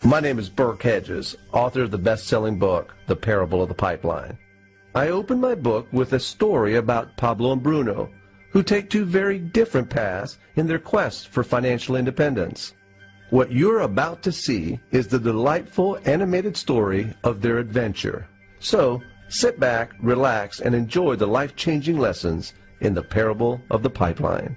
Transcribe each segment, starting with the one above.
My name is Burke Hedges, author of the best-selling book, The Parable of the Pipeline. I open my book with a story about Pablo and Bruno, who take two very different paths in their quest for financial independence. What you're about to see is the delightful animated story of their adventure. So, sit back, relax, and enjoy the life-changing lessons in The Parable of the Pipeline.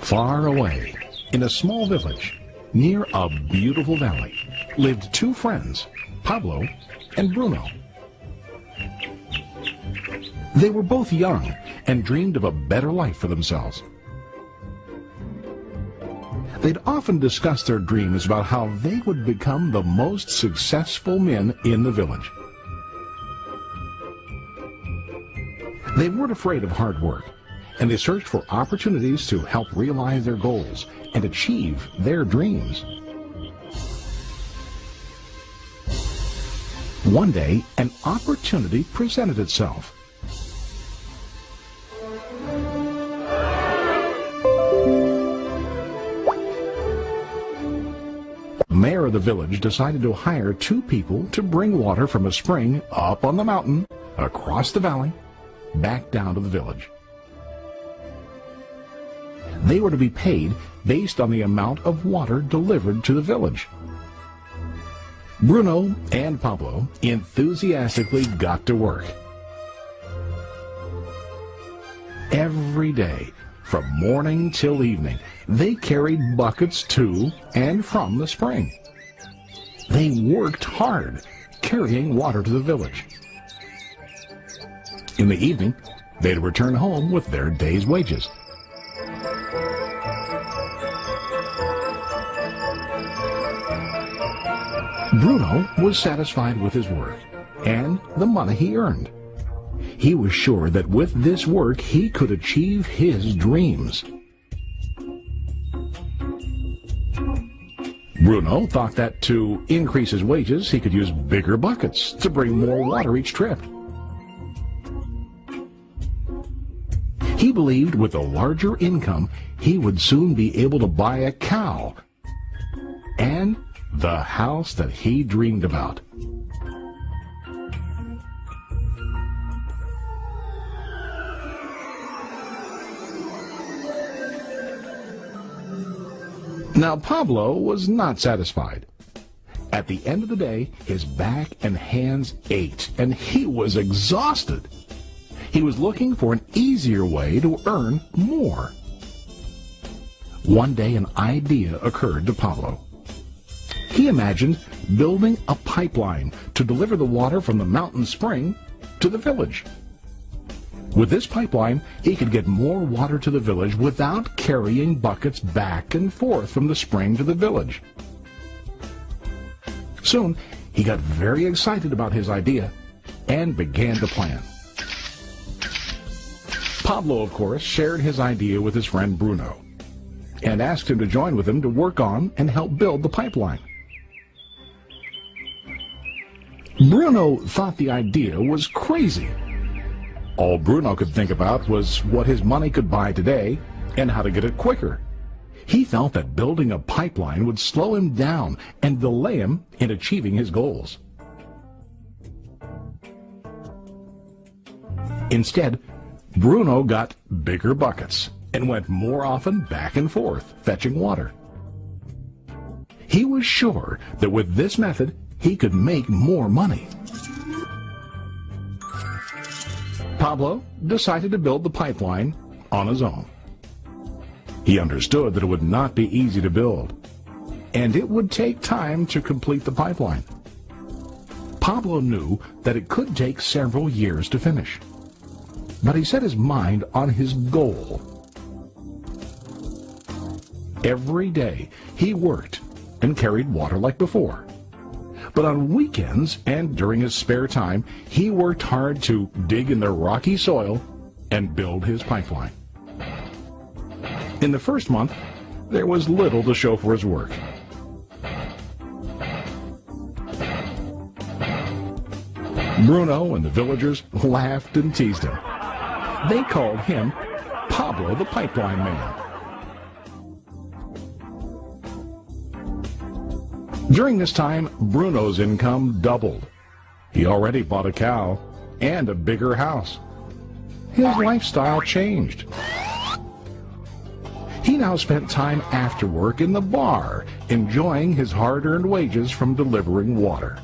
Far away, in a small village, near a beautiful valley, lived two friends, Pablo and Bruno. They were both young and dreamed of a better life for themselves. They'd often discuss their dreams about how they would become the most successful men in the village. They weren't afraid of hard work, and they searched for opportunities to help realize their goals and achieve their dreams. One day, an opportunity presented itself. The mayor of the village decided to hire two people to bring water from a spring up on the mountain, across the valley, back down to the village. They were to be paid based on the amount of water delivered to the village. Bruno and Pablo enthusiastically got to work. Every day, from morning till evening, they carried buckets to and from the spring. They worked hard, carrying water to the village. In the evening, they'd return home with their day's wages. Bruno was satisfied with his work and the money he earned. He was sure that with this work he could achieve his dreams. Bruno thought that to increase his wages he could use bigger buckets to bring more water each trip. He believed with a larger income he would soon be able to buy a cow and the house that he dreamed about. Now Pablo was not satisfied. At the end of the day, his back and hands ached, and he was exhausted. He was looking for an easier way to earn more. One day an idea occurred to Pablo. He imagined building a pipeline to deliver the water from the mountain spring to the village. With this pipeline, he could get more water to the village without carrying buckets back and forth from the spring to the village. Soon, he got very excited about his idea and began to plan. Pablo, of course, shared his idea with his friend Bruno and asked him to join with him to work on and help build the pipeline. Bruno thought the idea was crazy. All Bruno could think about was what his money could buy today and how to get it quicker. He felt that building a pipeline would slow him down and delay him in achieving his goals. Instead, Bruno got bigger buckets and went more often back and forth fetching water. He was sure that with this method, he could make more money. Pablo decided to build the pipeline on his own. He understood that it would not be easy to build, and it would take time to complete the pipeline. Pablo knew that it could take several years to finish, but he set his mind on his goal. Every day he worked and carried water like before. But on weekends and during his spare time, he worked hard to dig in the rocky soil and build his pipeline. In the first month, there was little to show for his work. Bruno and the villagers laughed and teased him. They called him Pablo the Pipeline Man. During this time, Bruno's income doubled. He already bought a cow and a bigger house. His lifestyle changed. He now spent time after work in the bar, enjoying his hard-earned wages from delivering water.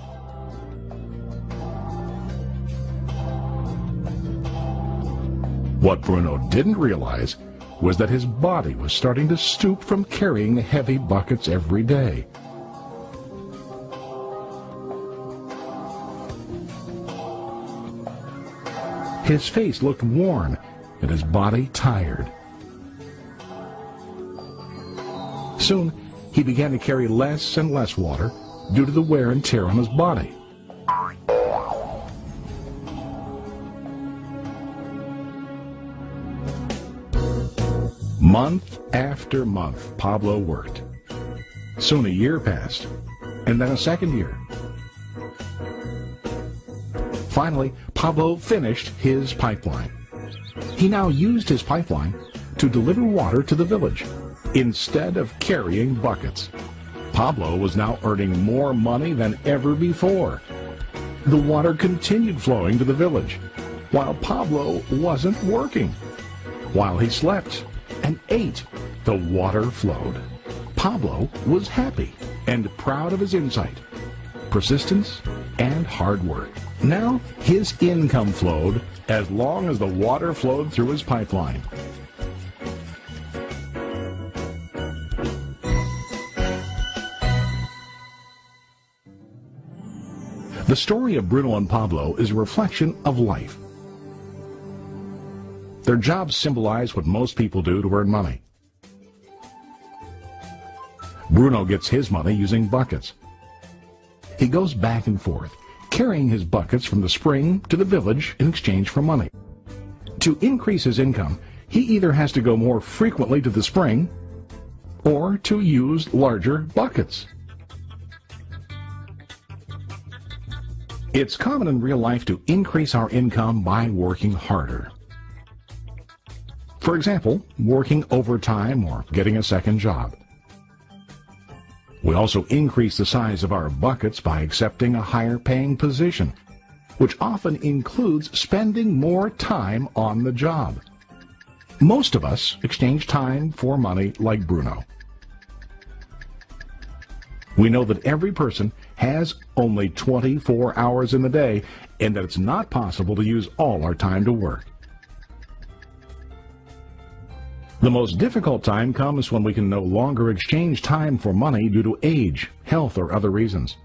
What Bruno didn't realize was that his body was starting to stoop from carrying heavy buckets every day. His face looked worn and his body tired. Soon, he began to carry less and less water due to the wear and tear on his body. Month after month, Pablo worked. Soon a year passed, and then a second year. Finally, Pablo finished his pipeline. He now used his pipeline to deliver water to the village instead of carrying buckets. Pablo was now earning more money than ever before. The water continued flowing to the village, while Pablo wasn't working. While he slept and ate, the water flowed. Pablo was happy and proud of his insight, persistence, and hard work. Now his income flowed as long as the water flowed through his pipeline. The story of Bruno and Pablo is a reflection of life. Their jobs symbolize what most people do to earn money. Bruno gets his money using buckets. He goes back and forth, carrying his buckets from the spring to the village in exchange for money. To increase his income, he either has to go more frequently to the spring or to use larger buckets. It's common in real life to increase our income by working harder. For example, working overtime or getting a second job. We also increase the size of our buckets by accepting a higher paying position, which often includes spending more time on the job. Most of us exchange time for money like Bruno. We know that every person has only 24 hours in the day and that it's not possible to use all our time to work. The most difficult time comes when we can no longer exchange time for money due to age, health, or other reasons.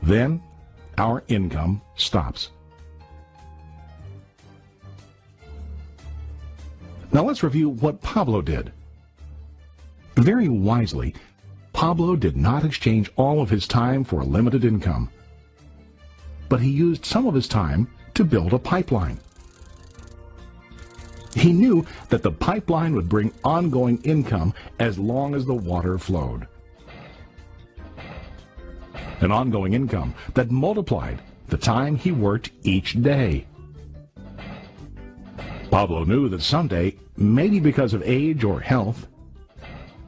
Then, our income stops. Now let's review what Pablo did. Very wisely, Pablo did not exchange all of his time for a limited income, but he used some of his time to build a pipeline. He knew that the pipeline would bring ongoing income as long as the water flowed. An ongoing income that multiplied the time he worked each day. Pablo knew that someday, maybe because of age or health,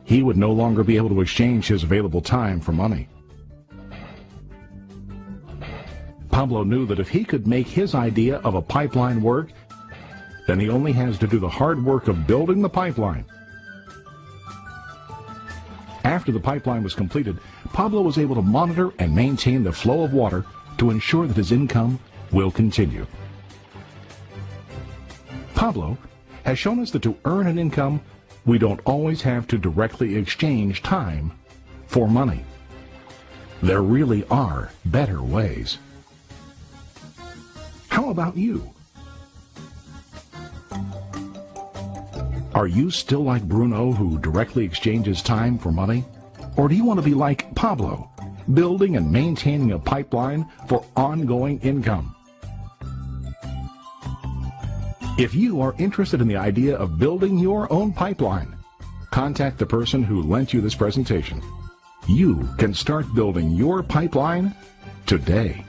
he would no longer be able to exchange his available time for money. Pablo knew that if he could make his idea of a pipeline work, then he only has to do the hard work of building the pipeline. After the pipeline was completed, Pablo was able to monitor and maintain the flow of water to ensure that his income will continue. Pablo has shown us that to earn an income, we don't always have to directly exchange time for money. There really are better ways. How about you? Are you still like Bruno, who directly exchanges time for money? Or do you want to be like Pablo, building and maintaining a pipeline for ongoing income? If you are interested in the idea of building your own pipeline, contact the person who lent you this presentation. You can start building your pipeline today.